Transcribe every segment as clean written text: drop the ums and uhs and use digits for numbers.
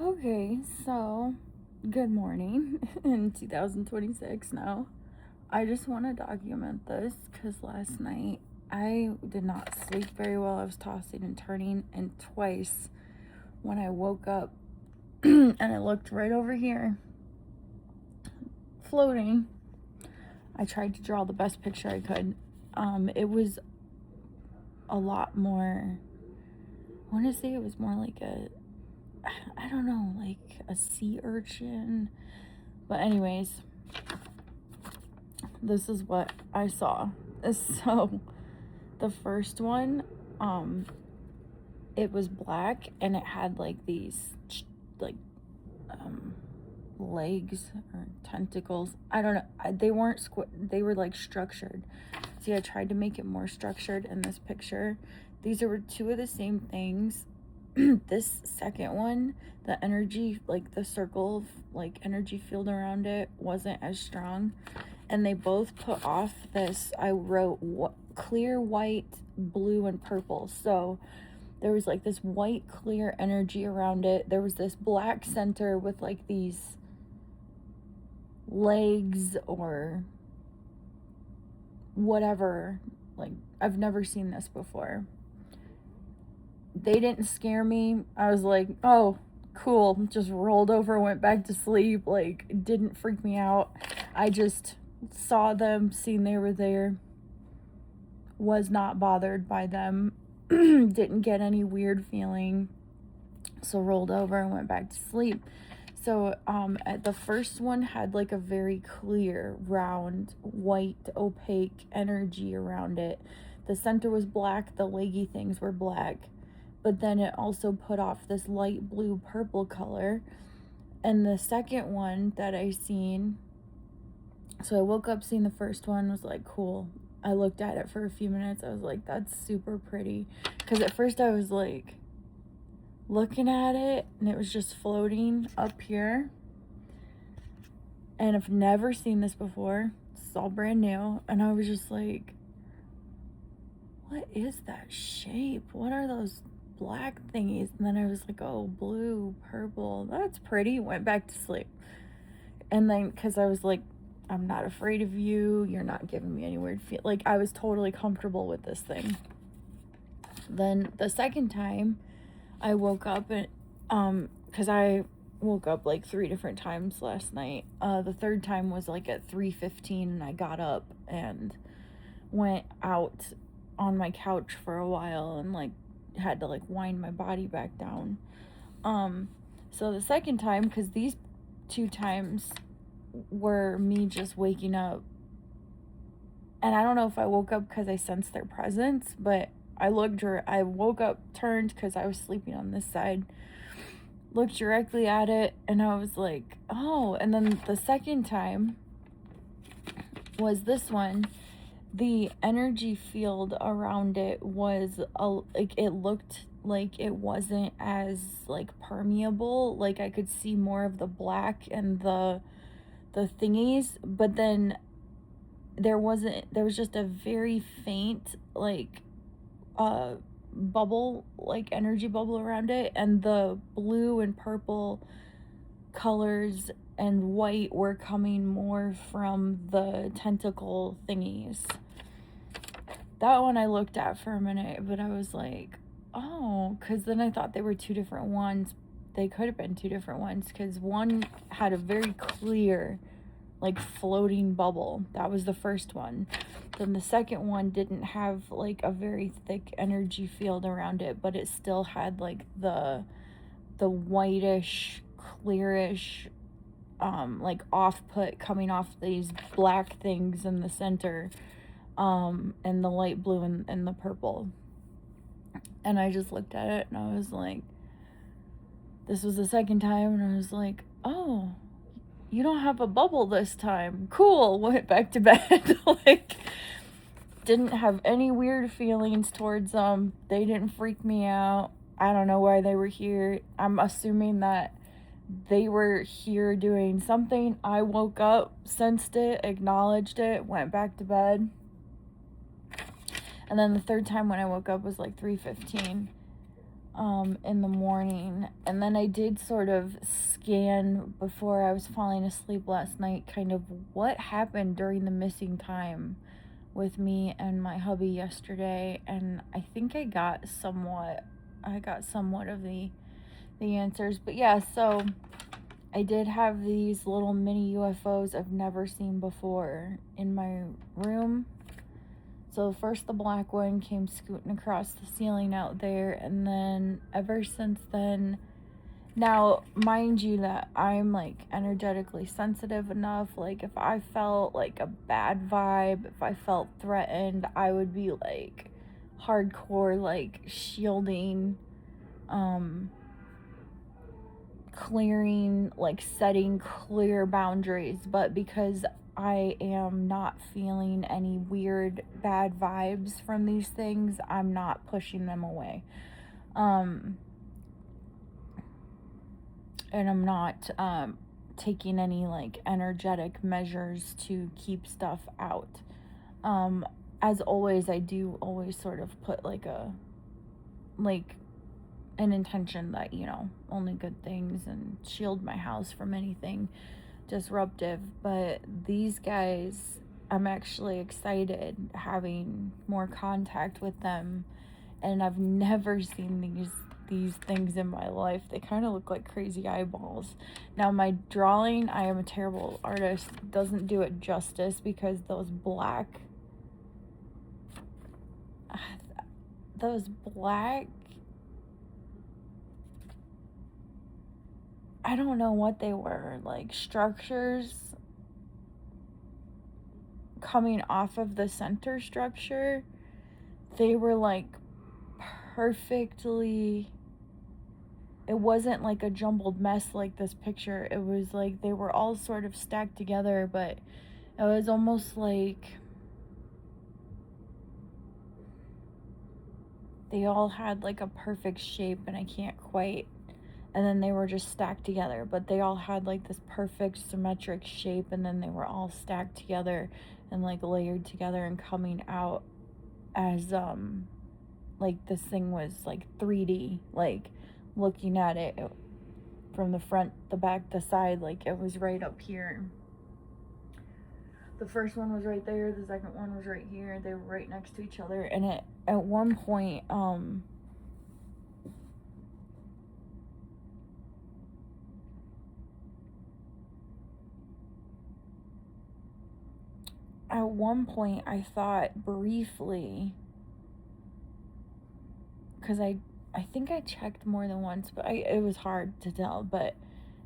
Okay, so good morning in 2026 now. I just want to document this because last night I did not sleep very well. I was tossing and turning, and twice when I woke up and I looked right over here, floating, I tried to draw the best picture I could. It was a lot more, I want to say it was more like I don't know, like a sea urchin. But anyways, this is what I saw. So the first one, it was black and it had like these like legs or tentacles. I don't know. They weren't they were like structured. See, I tried to make it more structured in this picture. These were two of the same things. This second one, the energy, like the circle of like energy field around it wasn't as strong, and they both put off this, I wrote clear, white, blue, and purple. So there was like this white clear energy around it. There was this black center with like these legs or whatever. Like, I've never seen this before. They didn't scare me. I was like, oh, cool. Just rolled over, went back to sleep. Like, it didn't freak me out. I just saw them, seen they were there, was not bothered by them, didn't get any weird feeling, so rolled over and went back to sleep. So the first one had like a very clear, round, white, opaque energy around it. The center was black, the leggy things were black, but then it also put off this light blue purple color. And the second one that I seen, so I woke up seeing the first one, was like, cool. I looked at it for a few minutes. I was like, that's super pretty. Because at first I was like looking at it and it was just floating up here. And I've never seen this before. It's all brand new. And I was just like, what is that shape? What are those black thingies? And then I was like, oh, blue, purple. That's pretty. Went back to sleep. And then, because I was like, I'm not afraid of you. You're not giving me any weird feel. Like, I was totally comfortable with this thing. Then the second time I woke up, and because I woke up like 3 different times last night. The third time was like at 3:15, and I got up and went out on my couch for a while and like had to like wind my body back down. So the second time, because these 2 times were me just waking up, and I don't know if I woke up because I sensed their presence, but I woke up, turned, because I was sleeping on this side, looked directly at it, and I was like, oh. And then the second time was this one. The energy field around it was like, it looked like it wasn't as like permeable. Like, I could see more of the black and the thingies, but then there was just a very faint like bubble, like energy bubble around it, and the blue and purple colors and white were coming more from the tentacle thingies. That one I looked at for a minute, but I was like, oh, because then I thought they were 2 different ones. They could have been 2 different ones, because one had a very clear like floating bubble. That was the first one. Then the second one didn't have like a very thick energy field around it, but it still had like the whitish, clearish like off-put coming off these black things in the center, and the light blue and the purple. And I just looked at it and I was like, this was the second time, and I was like, oh, you don't have a bubble this time. Cool. Went back to bed. Like, didn't have any weird feelings towards them. They didn't freak me out. I don't know why they were here. I'm assuming that they were here doing something. I woke up, sensed it, acknowledged it, went back to bed. And then the third time when I woke up was like 3:15. in the morning. And then I did sort of scan before I was falling asleep last night, kind of what happened during the missing time with me and my hubby yesterday. And I think I got somewhat of the answers. But yeah, so I did have these little mini UFOs I've never seen before in my room. So first the black one came scooting across the ceiling out there, and then ever since then, now mind you that I'm like energetically sensitive enough, like if I felt like a bad vibe, if I felt threatened, I would be like hardcore like shielding, clearing, like setting clear boundaries. But because I am not feeling any weird bad vibes from these things, I'm not pushing them away. And I'm not taking any like energetic measures to keep stuff out. As always, I do always sort of put like an intention that, you know, only good things, and shield my house from anything disruptive. But these guys, I'm actually excited having more contact with them, and I've never seen these things in my life. They kind of look like crazy eyeballs. Now my drawing, I am a terrible artist, doesn't do it justice, because those black I don't know what they were, like structures coming off of the center structure. They were like perfectly, it wasn't like a jumbled mess like this picture. It was like they were all sort of stacked together, but it was almost like they all had like a perfect shape, and I can't quite, and then they were just stacked together, but they all had like this perfect symmetric shape, and then they were all stacked together and like layered together and coming out as like this thing was like 3D, like looking at it from the front, the back, the side, like it was right up here. The first one was right there, the second one was right here. They were right next to each other. And at one point, I thought briefly, because I think I checked more than once, but it was hard to tell. But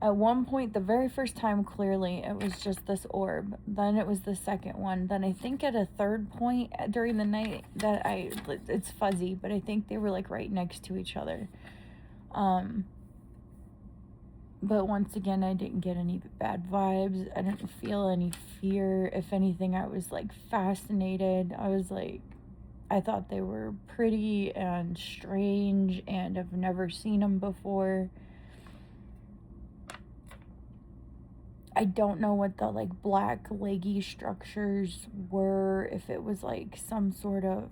at one point, the very first time, clearly, it was just this orb. Then it was the second one. Then I think at a third point during the night that it's fuzzy, but I think they were like right next to each other. But once again, I didn't get any bad vibes. I didn't feel any fear. If anything, I was like fascinated. I was like, I thought they were pretty and strange, and I've never seen them before. I don't know what the like black leggy structures were, if it was like some sort of,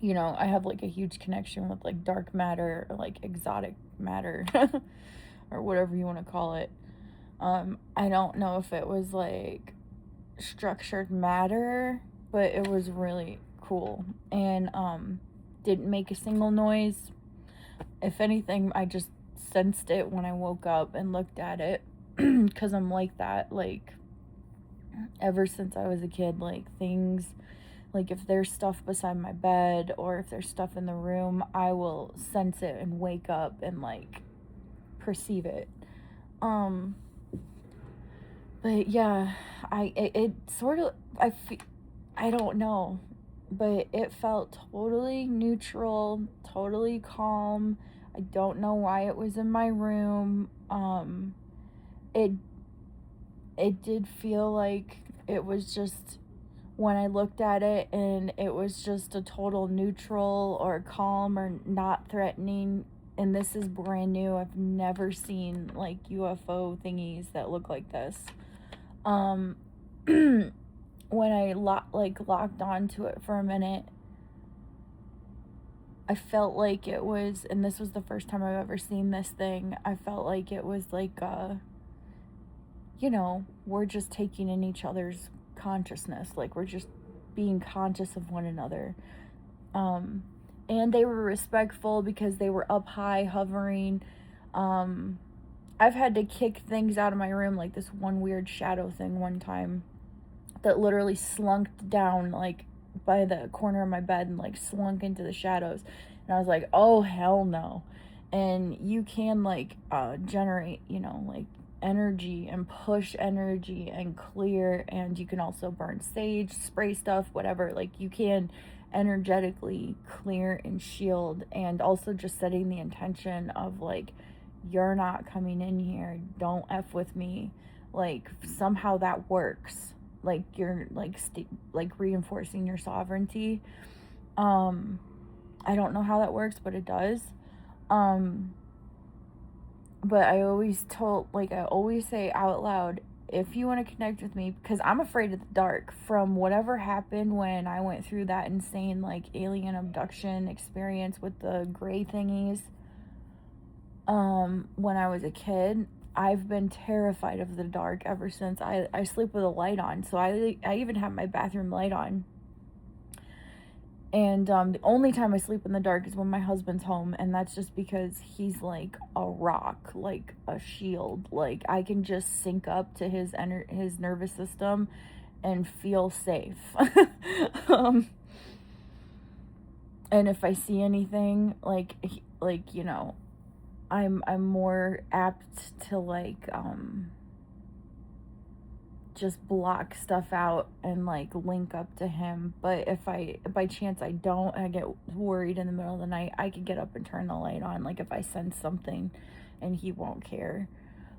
you know, I have like a huge connection with like dark matter or like exotic matter or whatever you want to call it. I don't know if it was like structured matter, but it was really cool, and didn't make a single noise. If anything, I just sensed it when I woke up and looked at it, because I'm like that, like ever since I was a kid. Like things, like if there's stuff beside my bed or if there's stuff in the room, I will sense it and wake up and like perceive it. But yeah, it sort of, I don't know, but it felt totally neutral, totally calm. I don't know why it was in my room. It did feel like it was just, when I looked at it, and it was just a total neutral or calm or not threatening. And this is brand new. I've never seen like UFO thingies that look like this. When I locked onto it for a minute, I felt like it was, and this was the first time I've ever seen this thing, I felt like it was like, you know, we're just taking in each other's consciousness. Like, we're just being conscious of one another. And they were respectful because they were up high, hovering. I've had to kick things out of my room, like this one weird shadow thing one time that literally slunked down, like, by the corner of my bed and, like, slunk into the shadows. And I was like, oh, hell no. And you can, like, generate, you know, like, energy and push energy and clear, and you can also burn sage, spray stuff, whatever. Like, you can energetically clear and shield, and also just setting the intention of, like, you're not coming in here, don't F with me. Like, somehow that works. Like, you're like reinforcing your sovereignty. I don't know how that works, but it does. But I always say out loud, if you want to connect with me, because I'm afraid of the dark from whatever happened when I went through that insane, like, alien abduction experience with the gray thingies. When I was a kid, I've been terrified of the dark ever since. I sleep with a light on, so I even have my bathroom light on. And the only time I sleep in the dark is when my husband's home, and that's just because he's like a rock, like a shield. Like, I can just sync up to his nervous system and feel safe. And if I see anything, like you know, I'm more apt to, like, just block stuff out and, like, link up to him. But if by chance I don't, and I get worried in the middle of the night, I could get up and turn the light on, like, if I sense something, and he won't care.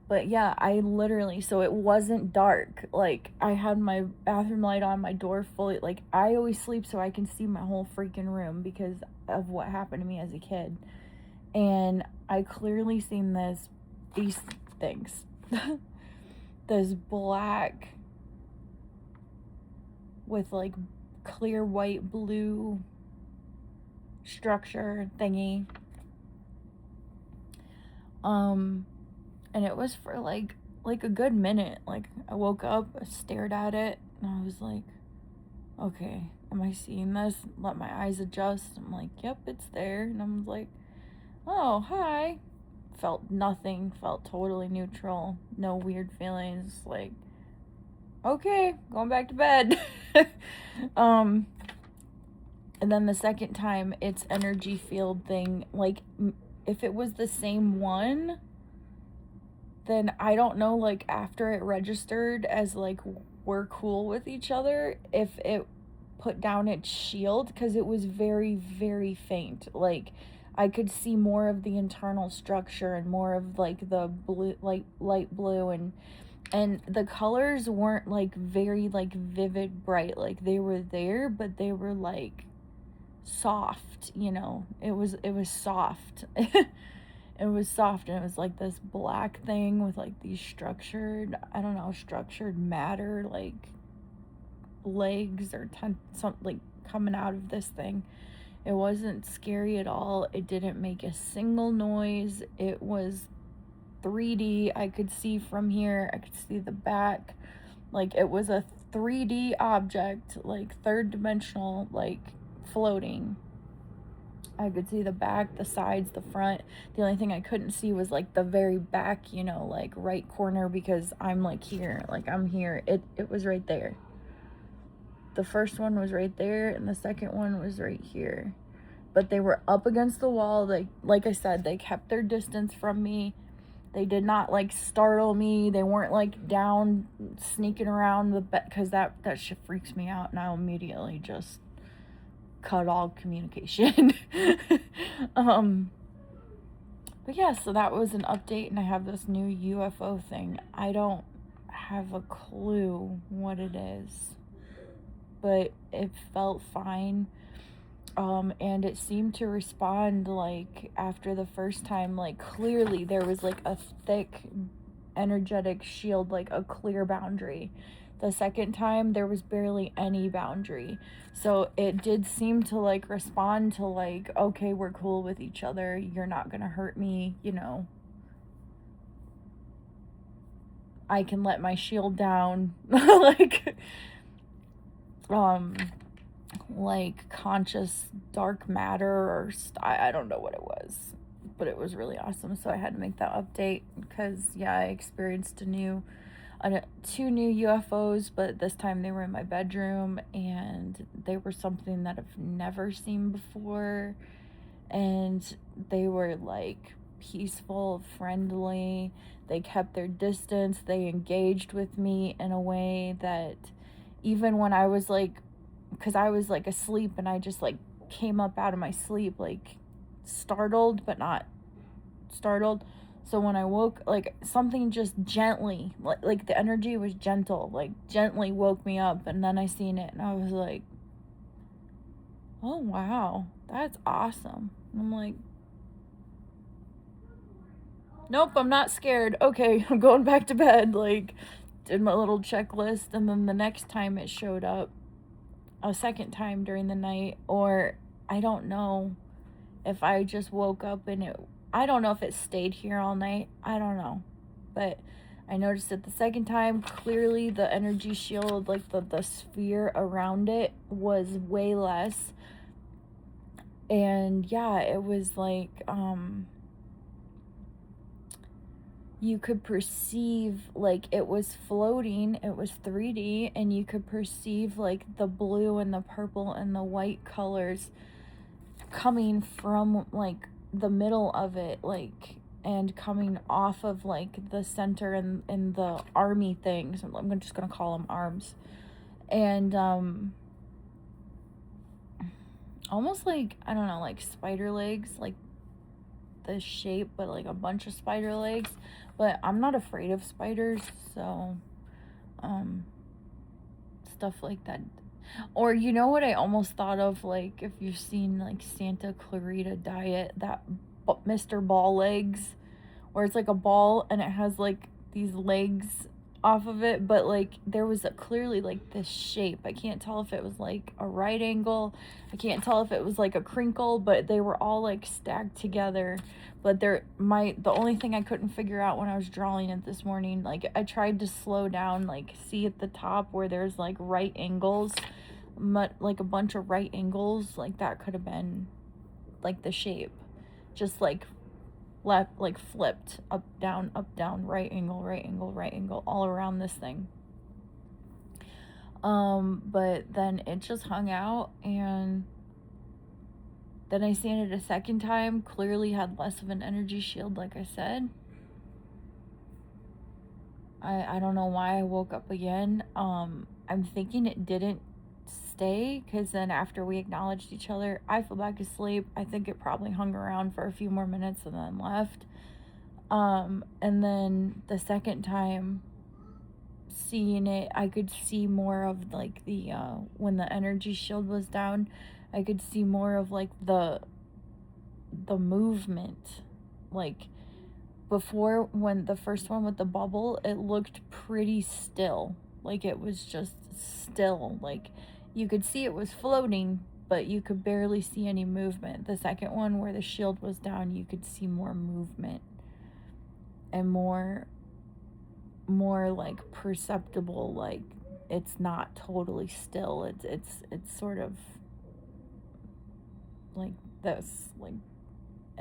But yeah, I literally, so it wasn't dark. Like, I had my bathroom light on, my door fully, like, I always sleep so I can see my whole freaking room because of what happened to me as a kid. And I clearly seen these things. This black with, like, clear white blue structure thingy. And it was for like a good minute. Like, I woke up, I stared at it, and I was like, okay, am I seeing this? Let my eyes adjust. I'm like, yep, it's there. And I'm like, oh, hi. Felt nothing, felt totally neutral, no weird feelings, like, okay, going back to bed. And then the second time, it's energy field thing. Like, if it was the same one, then I don't know, like, after it registered as, like, we're cool with each other, if it put down its shield, because it was very, very faint. Like, I could see more of the internal structure and more of, like, the blue, like, light blue, and the colors weren't, like, very, like, vivid bright. Like, they were there, but they were, like, soft, you know. It was soft. It was soft, and it was like this black thing with, like, these structured matter, like, legs or something, like, coming out of this thing. It wasn't scary at all. It didn't make a single noise. It was 3D. I could see from here. I could see the back. Like, it was a 3D object, like, third dimensional, like, floating. I could see the back, the sides, the front. The only thing I couldn't see was, like, the very back, you know, like, right corner, because I'm, like, here. Like, I'm here. It was right there. The first one was right there, and the second one was right here. But they were up against the wall. Like I said, they kept their distance from me. They did not, like, startle me. They weren't, like, down, sneaking around the bed, because that shit freaks me out, and I'll immediately just cut all communication. But yeah, so that was an update, and I have this new UFO thing. I don't have a clue what it is, but it felt fine. And it seemed to respond, like, after the first time, like, clearly there was, like, a thick energetic shield, like a clear boundary The second time, there was barely any boundary. So it did seem to like respond to like, okay, we're cool with each other. You're not gonna hurt me, you know. I can let my shield down. Like conscious dark matter or I don't know what it was, but it was really awesome. So I had to make that update because yeah, I experienced two new UFOs, but this time they were in my bedroom and they were something that I've never seen before, and they were like peaceful, friendly. They kept their distance. They engaged with me in a way that even when I was like, because I was like asleep and I just like came up out of my sleep like startled but not startled. So when I woke, like something just gently, like the energy was gentle, like gently woke me up, and then I seen it and I was like, oh wow, that's awesome. And I'm like, nope, I'm not scared. Okay, I'm going back to bed. Like, did my little checklist, and then the next time it showed up, a second time during the night, or I don't know if I just woke up and I don't know if it stayed here all night. I don't know. But I noticed it the second time. Clearly the energy shield, like the sphere around it, was way less. And yeah, it was like, you could perceive like it was floating, it was 3D, and you could perceive like the blue and the purple and the white colors coming from like the middle of it, like, and coming off of like the center and the army things. I'm just gonna call them arms. And almost like, I don't know, like spider legs, like the shape, but like a bunch of spider legs. But I'm not afraid of spiders, so stuff like that. Or you know what I almost thought of, like if you've seen like Santa Clarita Diet, that Mr. Ball legs, where it's like a ball and it has like these legs off of it, but like there was clearly like this shape. I can't tell if it was like a right angle, I can't tell if it was like a crinkle, but they were all like stacked together. But the only thing I couldn't figure out when I was drawing it this morning, like I tried to slow down, like see at the top where there's like right angles, like a bunch of right angles, like that could have been like the shape, just like left, like flipped, up down, right angle, right angle, right angle, all around this thing. But then it just hung out, and then I seen it a second time, clearly had less of an energy shield, like I said. I don't know why I woke up again. I'm thinking it didn't stay, because then after we acknowledged each other, I fell back asleep. I think it probably hung around for a few more minutes and then left. And then the second time seeing it, I could see more of like the when the energy shield was down, I could see more of like the movement. Like before, when the first one with the bubble, it looked pretty still, like it was just still, like you could see it was floating, but you could barely see any movement. The second one where the shield was down, you could see more movement and more like perceptible, like it's not totally still, it's sort of like this, like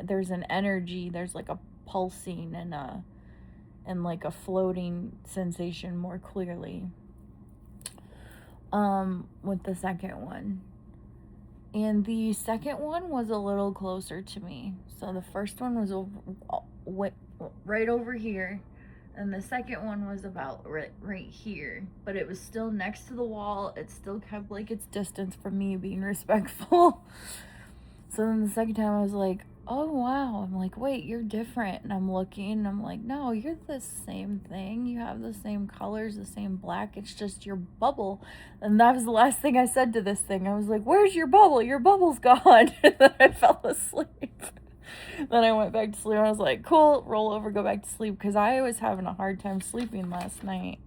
there's an energy, there's like a pulsing and like a floating sensation more clearly with the second one. And the second one was a little closer to me. So the first one was right over here, and the second one was about right here, but it was still next to the wall. It still kept like its distance from me, being respectful. So then the second time I was like, oh wow, I'm like, wait, you're different. And I'm looking and I'm like, no, you're the same thing, you have the same colors, the same black, it's just your bubble. And that was the last thing I said to this thing. I was like, where's your bubble? Your bubble's gone. And then I fell asleep. Then I went back to sleep. I was like, cool, roll over, go back to sleep, because I was having a hard time sleeping last night.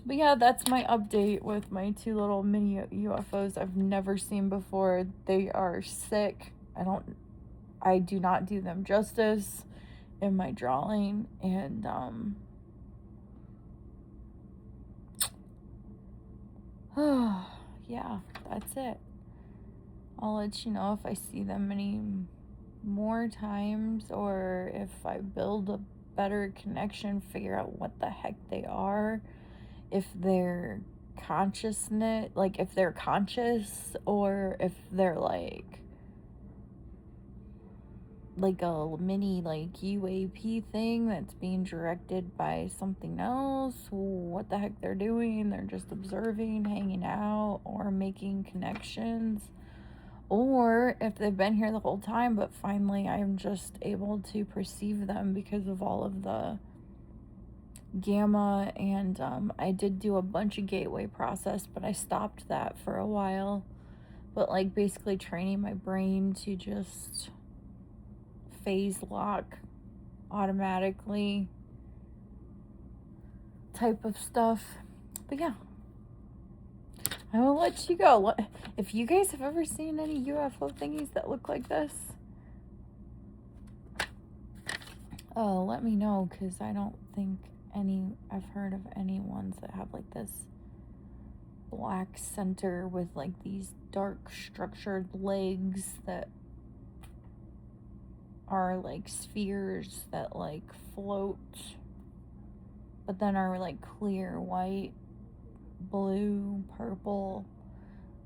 But yeah, that's my update with my 2 little mini UFOs I've never seen before. They are sick. I do not do them justice in my drawing, and yeah, that's it. I'll let you know if I see them any more times, or if I build a better connection, figure out what the heck they are, if they're consciousness, like if they're conscious, or if they're like a mini like UAP thing that's being directed by something else. What the heck they're doing? They're just observing, hanging out, or making connections. Or if they've been here the whole time, but finally I'm just able to perceive them because of all of the gamma. And I did do a bunch of gateway process, but I stopped that for a while. But like basically training my brain to just phase lock automatically type of stuff. But yeah, I will let you go. If you guys have ever seen any UFO thingies that look like this, let me know, because I don't think I've heard of any ones that have like this black center with like these dark structured legs that are like spheres that like float, but then are like clear white, blue, purple.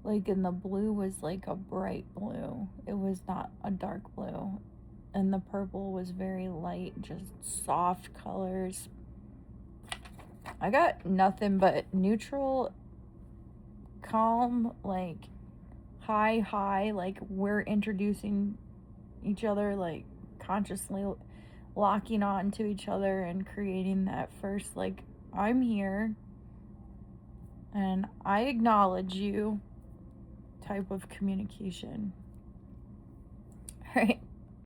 Like, and the blue was like a bright blue. It was not a dark blue. And the purple was very light, just soft colors. I got nothing but neutral, calm, like high, like we're introducing each other, like consciously locking on to each other and creating that first, like, I'm here and I acknowledge you type of communication. All right.